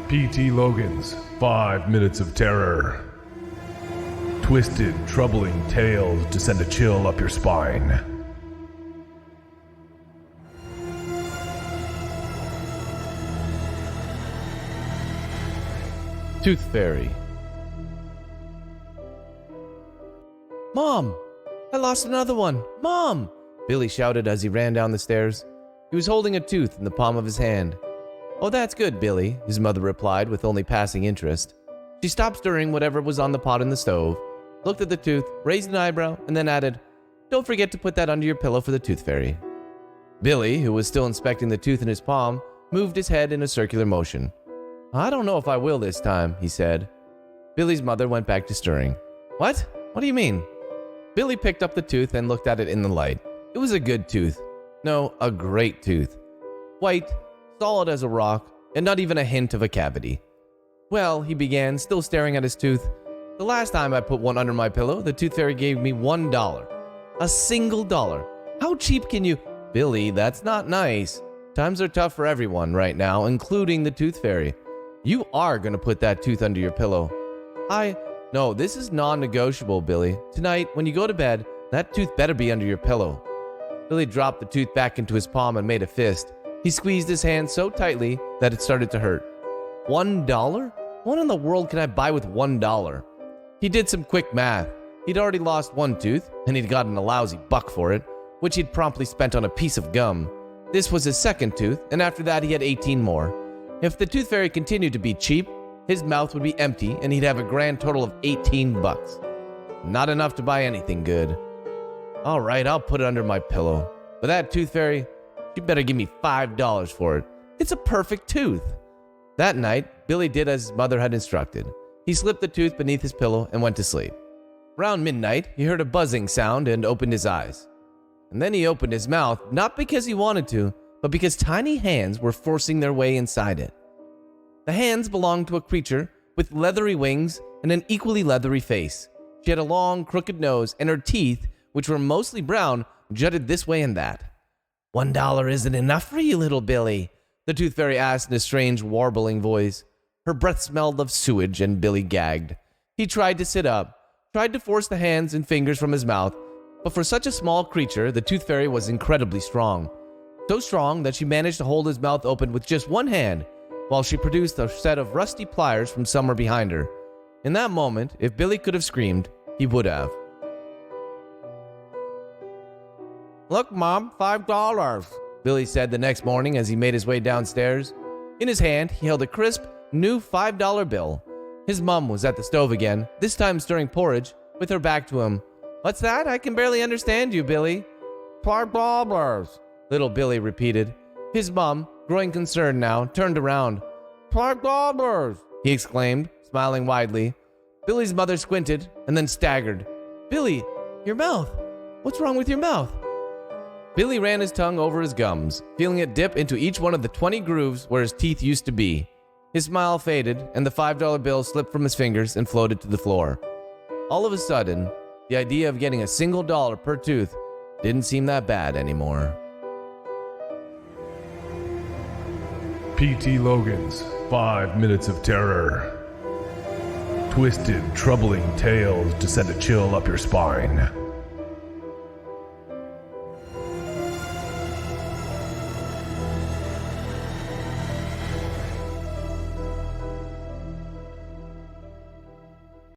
P.T. Logan's 5 Minutes of Terror. Twisted, troubling tales to send a chill up your spine. Tooth Fairy. Mom! I lost another one! Mom! Billy shouted as he ran down the stairs. He was holding a tooth in the palm of his hand. Oh, that's good, Billy, his mother replied with only passing interest. She stopped stirring whatever was on the pot in the stove, looked at the tooth, raised an eyebrow, and then added, "Don't forget to put that under your pillow for the Tooth Fairy." Billy, who was still inspecting the tooth in his palm, moved his head in a circular motion. "I don't know if I will this time," he said. Billy's mother went back to stirring. What? What do you mean?" Billy picked up the tooth and looked at it in the light. It was a good tooth. No, a great tooth. White, solid as a rock, and not even a hint of a cavity. "Well," he began, still staring at his tooth, "the last time I put one under my pillow, the Tooth Fairy gave me $1. A single dollar. How cheap can you—" "Billy, that's not nice. Times are tough for everyone right now, including the Tooth Fairy. You are going to put that tooth under your pillow." No, this is non-negotiable, Billy. Tonight, when you go to bed, that tooth better be under your pillow." Billy dropped the tooth back into his palm and made a fist. He squeezed his hand so tightly that it started to hurt. $1? What in the world can I buy with $1? He did some quick math. He'd already lost one tooth, and he'd gotten a lousy buck for it, which he'd promptly spent on a piece of gum. This was his second tooth, and after that he had 18 more. If the Tooth Fairy continued to be cheap, his mouth would be empty, and he'd have a grand total of 18 bucks. Not enough to buy anything good. All right, I'll put it under my pillow. But that Tooth Fairy, she better give me $5 for it. It's a perfect tooth. That night, Billy did as his mother had instructed. He slipped the tooth beneath his pillow and went to sleep. Around midnight, he heard a buzzing sound and opened his eyes. And then he opened his mouth, not because he wanted to, but because tiny hands were forcing their way inside it. The hands belonged to a creature with leathery wings and an equally leathery face. She had a long, crooked nose, and her teeth, which were mostly brown, jutted this way and that. $1 isn't enough for you, little Billy?" the Tooth Fairy asked in a strange, warbling voice. Her breath smelled of sewage, and Billy gagged. He tried to sit up, tried to force the hands and fingers from his mouth, but for such a small creature, the Tooth Fairy was incredibly strong. So strong that she managed to hold his mouth open with just one hand, while she produced a set of rusty pliers from somewhere behind her. In that moment, if Billy could have screamed, he would have. "Look, Mom, $5, Billy said the next morning as he made his way downstairs. In his hand, he held a crisp, new $5 bill. His mom was at the stove again, this time stirring porridge, with her back to him. "What's that? I can barely understand you, Billy." $5, little Billy repeated. His mom, growing concerned now, turned around. $5, he exclaimed, smiling widely. Billy's mother squinted and then staggered. "Billy, your mouth. What's wrong with your mouth?" Billy ran his tongue over his gums, feeling it dip into each one of the 20 grooves where his teeth used to be. His smile faded, and the $5 bill slipped from his fingers and floated to the floor. All of a sudden, the idea of getting a single dollar per tooth didn't seem that bad anymore. P.T. Logan's 5 Minutes of Terror. Twisted, troubling tales to send a chill up your spine.